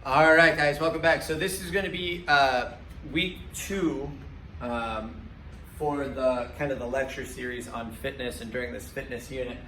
All right, guys, welcome back. So this is going to be week 2 for the kind of the lecture series on fitness and during this fitness unit.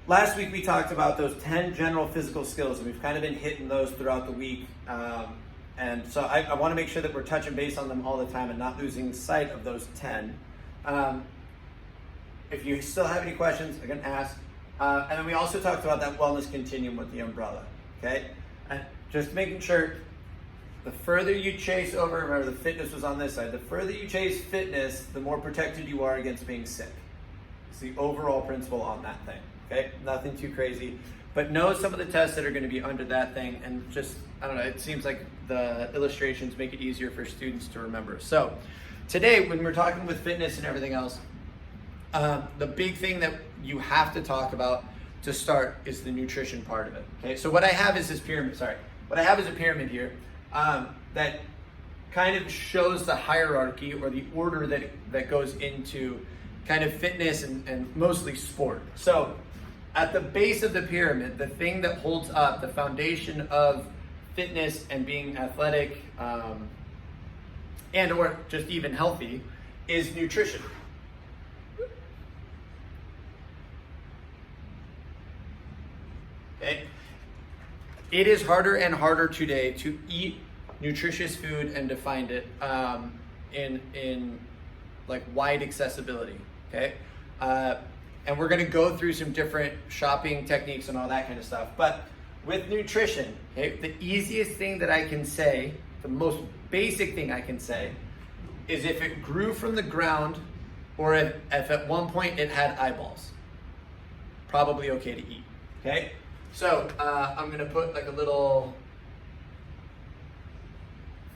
Last week we talked about those 10 general physical skills, and we've kind of been hitting those throughout the week. And so I want to make sure that we're touching base on them all the time and not losing sight of those 10. If you still have any questions, again, ask. And then we also talked about that wellness continuum with the umbrella. Okay, and just making sure the further you chase over, remember the fitness was on this side, the further you chase fitness, the more protected you are against being sick. It's the overall principle on that thing, okay? Nothing too crazy, but know some of the tests that are gonna be under that thing, and just, I don't know, it seems like the illustrations make it easier for students to remember. So today, when we're talking with fitness and everything else, the big thing that you have to talk about to start is the nutrition part of it. Okay, so what I have is this pyramid. What I have is a pyramid here that kind of shows the hierarchy or the order that goes into kind of fitness and mostly sport. So at the base of the pyramid, the thing that holds up the foundation of fitness and being athletic and or just even healthy is nutrition. Okay. It is harder and harder today to eat nutritious food and to find it in like wide accessibility. Okay, and we're going to go through some different shopping techniques and all that kind of stuff. But with nutrition, okay, the easiest thing that I can say, the most basic thing I can say, is if it grew from the ground, or if at one point it had eyeballs, probably okay to eat. Okay. So I'm gonna put like a little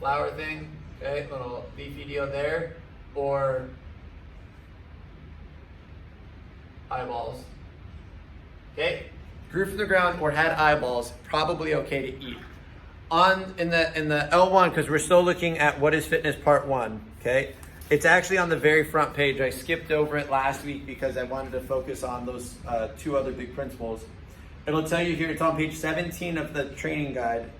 flower thing, okay, little leafy deal there, or eyeballs. Okay, grew from the ground or had eyeballs, probably okay to eat. In the L1, because we're still looking at what is fitness part 1. Okay, it's actually on the very front page. I skipped over it last week because I wanted to focus on those 2 other big principles. It'll tell you here, it's on page 17 of the training guide,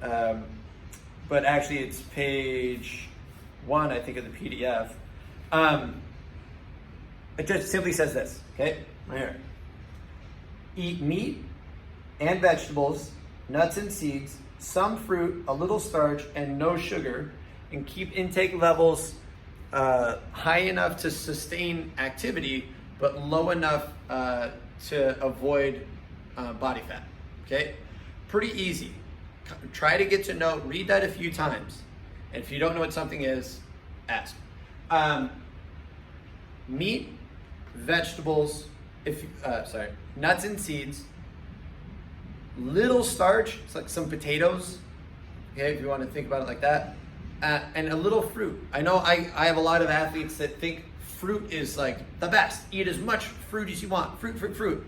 but actually it's page 1, I think, of the PDF. It just simply says this, okay, right here. Eat meat and vegetables, nuts and seeds, some fruit, a little starch, and no sugar, and keep intake levels high enough to sustain activity, but low enough to avoid body fat. Okay, pretty easy. Try to get to know, read that a few times, and if you don't know what something is, ask. Meat, vegetables, nuts and seeds, little starch, it's like some potatoes, okay, if you want to think about it like that, and a little fruit. I know I have a lot of athletes that think fruit is like the best. Eat as much fruit as you want. Fruit.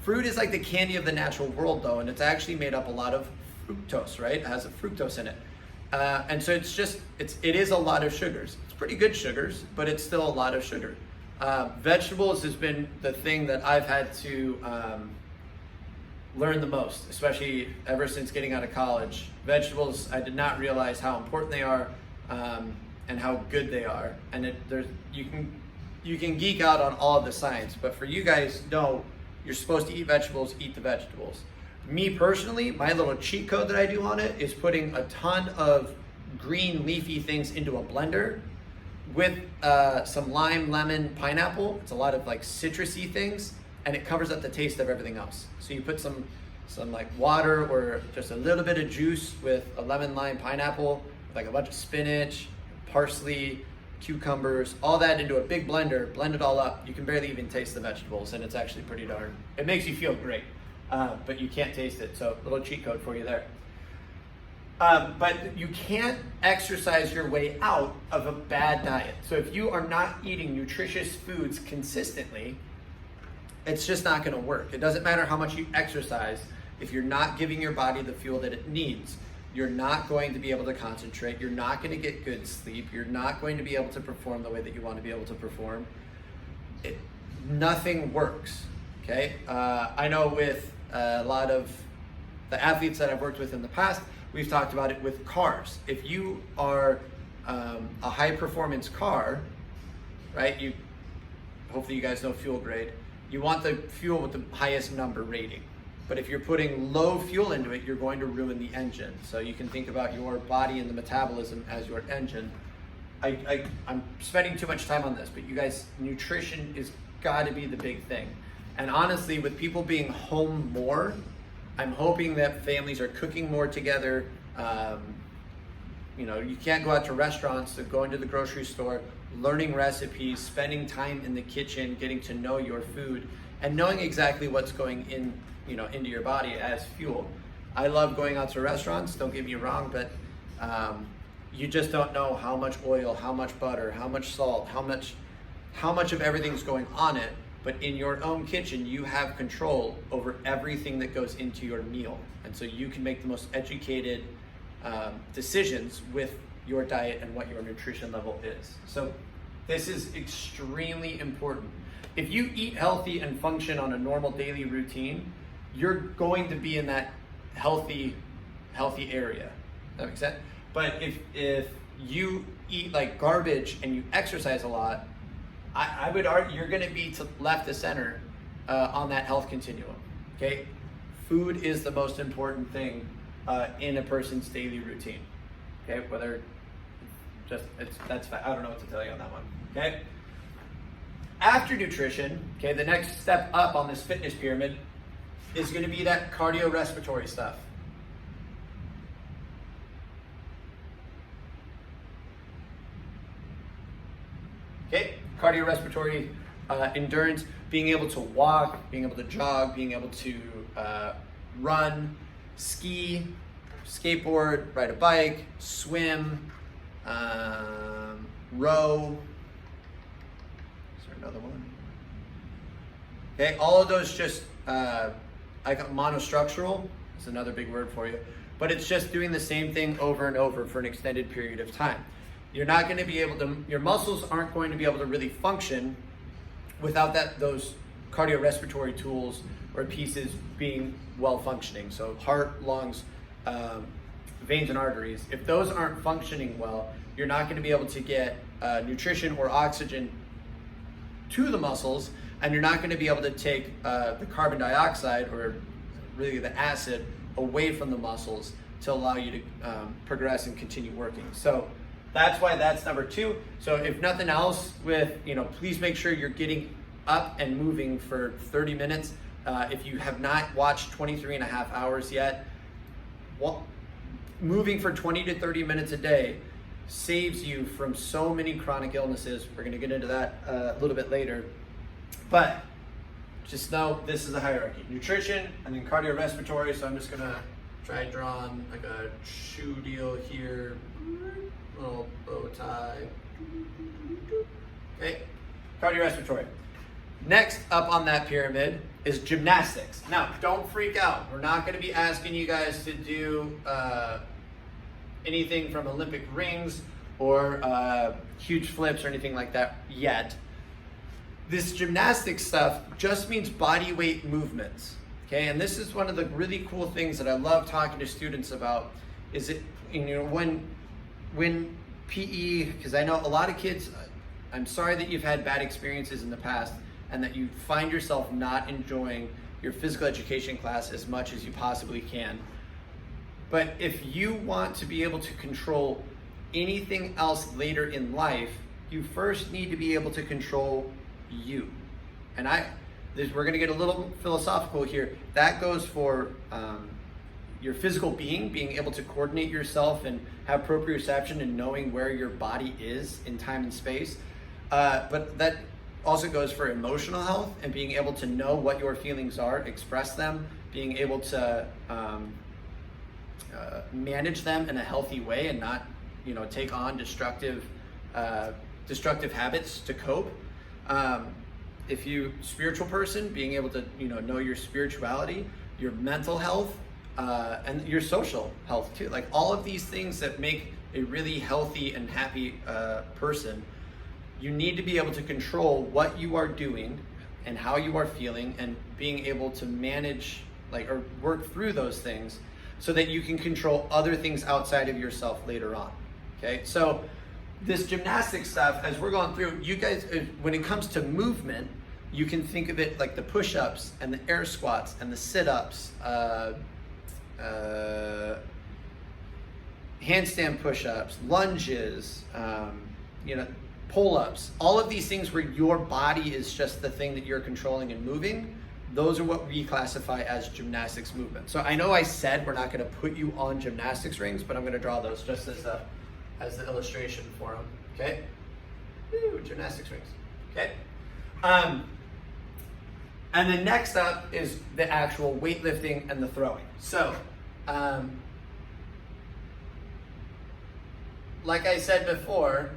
Fruit is like the candy of the natural world, though, and it's actually made up a lot of fructose, right? It has a fructose in it. And so it is a lot of sugars. It's pretty good sugars, but it's still a lot of sugar. Vegetables has been the thing that I've had to learn the most, especially ever since getting out of college. Vegetables, I did not realize how important they are and how good they are. And you can geek out on all of the science, but for you guys, know you're supposed to eat vegetables, eat the vegetables. Me personally, my little cheat code that I do on it is putting a ton of green leafy things into a blender with some lime, lemon, pineapple. It's a lot of like citrusy things, and it covers up the taste of everything else. So you put some like water or just a little bit of juice with a lemon, lime, pineapple, like a bunch of spinach, parsley, cucumbers, all that into a big blender, blend it all up. You can barely even taste the vegetables, and it's actually pretty darn, it makes you feel great, but you can't taste it. So a little cheat code for you there. But you can't exercise your way out of a bad diet. So if you are not eating nutritious foods consistently, it's just not going to work. It doesn't matter how much you exercise. If you're not giving your body the fuel that it needs, you're not going to be able to concentrate. You're not going to get good sleep. You're not going to be able to perform the way that you want to be able to perform. Nothing works, okay? I know with a lot of the athletes that I've worked with in the past, we've talked about it with cars. If you are a high performance car, right? Hopefully you guys know fuel grade. You want the fuel with the highest number rating. But if you're putting low fuel into it, you're going to ruin the engine. So you can think about your body and the metabolism as your engine. I'm spending too much time on this, but you guys, nutrition is got to be the big thing. And honestly, with people being home more, I'm hoping that families are cooking more together. You can't go out to restaurants, so going to the grocery store, learning recipes, spending time in the kitchen, getting to know your food, and knowing exactly what's going into your body as fuel. I love going out to restaurants, don't get me wrong, but you just don't know how much oil, how much butter, how much salt, how much of everything's going on it. But in your own kitchen, you have control over everything that goes into your meal. And so you can make the most educated decisions with your diet and what your nutrition level is. So this is extremely important. If you eat healthy and function on a normal daily routine, you're going to be in that healthy area. That makes sense? But if you eat like garbage and you exercise a lot, I would argue you're gonna be to left to center on that health continuum, okay? Food is the most important thing in a person's daily routine, okay? Whether I don't know what to tell you on that one, okay? After nutrition, okay, the next step up on this fitness pyramid is gonna be that cardiorespiratory stuff. Okay, cardiorespiratory endurance, being able to walk, being able to jog, being able to run, ski, skateboard, ride a bike, swim, row. Is there another one? Okay, all of those just, I got monostructural, is another big word for you, but it's just doing the same thing over and over for an extended period of time. You're not going to be able to, your muscles aren't going to be able to really function without those cardiorespiratory tools or pieces being well functioning. So heart, lungs, veins and arteries, if those aren't functioning well, you're not going to be able to get nutrition or oxygen to the muscles, and you're not going to be able to take the carbon dioxide or really the acid away from the muscles to allow you to progress and continue working. So that's why that's number 2. So if nothing else, please make sure you're getting up and moving for 30 minutes. If you have not watched 23 and a half hours yet, moving for 20 to 30 minutes a day saves you from so many chronic illnesses. We're gonna get into that a little bit later. But just know this is a hierarchy. Nutrition and then cardiorespiratory. So I'm just gonna try and draw on like a shoe deal here. Little bow tie. Okay, cardiorespiratory. Next up on that pyramid is gymnastics. Now, don't freak out. We're not going to be asking you guys to do anything from Olympic rings or huge flips or anything like that yet. This gymnastics stuff just means body weight movements. Okay, and this is one of the really cool things that I love talking to students about. Is it when PE, because I know a lot of kids, I'm sorry that you've had bad experiences in the past and that you find yourself not enjoying your physical education class as much as you possibly can. But if you want to be able to control anything else later in life, you first need to be able to control you. And we're gonna get a little philosophical here. That goes for your physical being able to coordinate yourself and have proprioception and knowing where your body is in time and space. But that also goes for emotional health and being able to know what your feelings are, express them, being able to manage them in a healthy way and not, take on destructive habits to cope. If you spiritual person, being able to, know your spirituality, your mental health, and your social health too. Like all of these things that make a really healthy and happy person, you need to be able to control what you are doing and how you are feeling and being able to manage like, or work through those things so that you can control other things outside of yourself later on. Okay, so this gymnastics stuff, as we're going through, you guys, when it comes to movement, you can think of it like the push-ups and the air squats and the sit-ups, handstand push-ups, lunges, pull-ups, all of these things where your body is just the thing that you're controlling and moving. Those are what we classify as gymnastics movement. So I know I said we're not going to put you on gymnastics rings, but I'm going to draw those just as the illustration for them. Okay? Woo, gymnastics rings. Okay? And then next up is the actual weightlifting and the throwing. So, like I said before,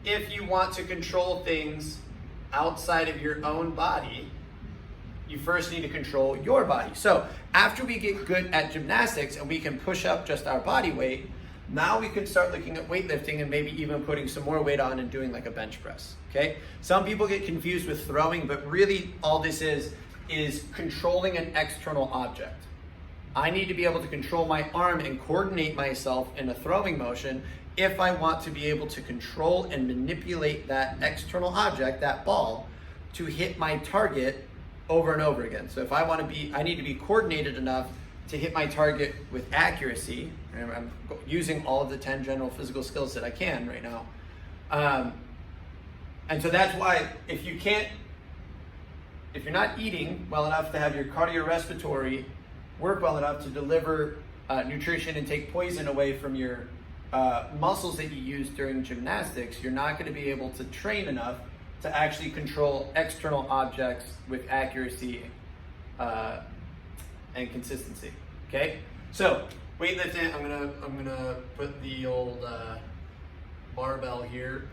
if you want to control things outside of your own body, you first need to control your body. So after we get good at gymnastics and we can push up just our body weight, now we can start looking at weightlifting and maybe even putting some more weight on and doing like a bench press, okay? Some people get confused with throwing, but really all this is controlling an external object. I need to be able to control my arm and coordinate myself in a throwing motion if I want to be able to control and manipulate that external object, that ball, to hit my target over and over again. So if I need to be coordinated enough to hit my target with accuracy, and I'm using all of the 10 general physical skills that I can right now. And so that's why if you're not eating well enough to have your cardiorespiratory work well enough to deliver nutrition and take poison away from your muscles that you use during gymnastics, you're not going to be able to train enough to actually control external objects with accuracy and consistency. Okay, so weightlifting. I'm gonna put the old barbell here.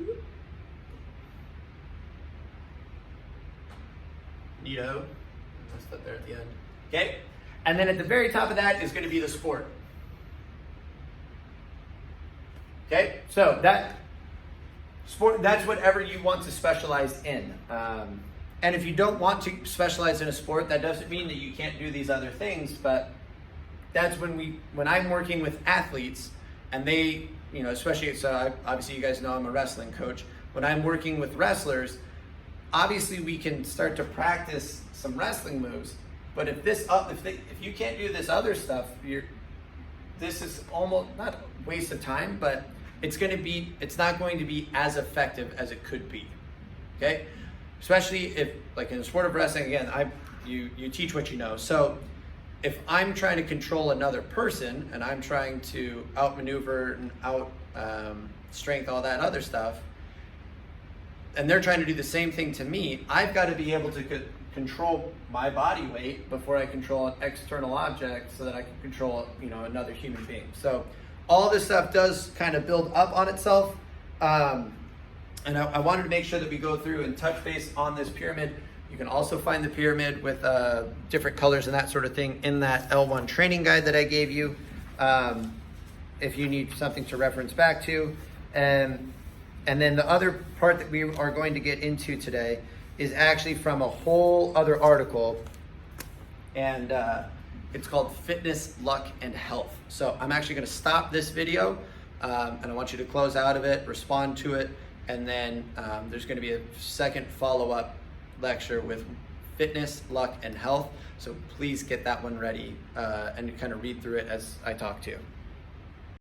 Neato. That's that there at the end. Okay, and then at the very top of that is going to be the sport. Okay, so that sport, that's whatever you want to specialize in. And if you don't want to specialize in a sport, that doesn't mean that you can't do these other things, but that's when I'm working with athletes and they, especially, so obviously you guys know I'm a wrestling coach. When I'm working with wrestlers, obviously we can start to practice some wrestling moves, but if you can't do this other stuff, this is almost not a waste of time, but it's not going to be as effective as it could be. Okay? Especially if, like in the sport of wrestling, again, you teach what you know. So if I'm trying to control another person and I'm trying to outmaneuver and strength, all that other stuff, and they're trying to do the same thing to me, I've got to be able to control my body weight before I control an external object so that I can control, another human being. So all this stuff does kind of build up on itself. And I wanted to make sure that we go through and touch base on this pyramid. You can also find the pyramid with different colors and that sort of thing in that L1 training guide that I gave you, if you need something to reference back to. And then the other part that we are going to get into today is actually from a whole other article, and it's called Fitness, Luck, and Health. So I'm actually going to stop this video, and I want you to close out of it, respond to it, and then there's going to be a second follow-up lecture with Fitness, Luck, and Health. So please get that one ready and kind of read through it as I talk to you.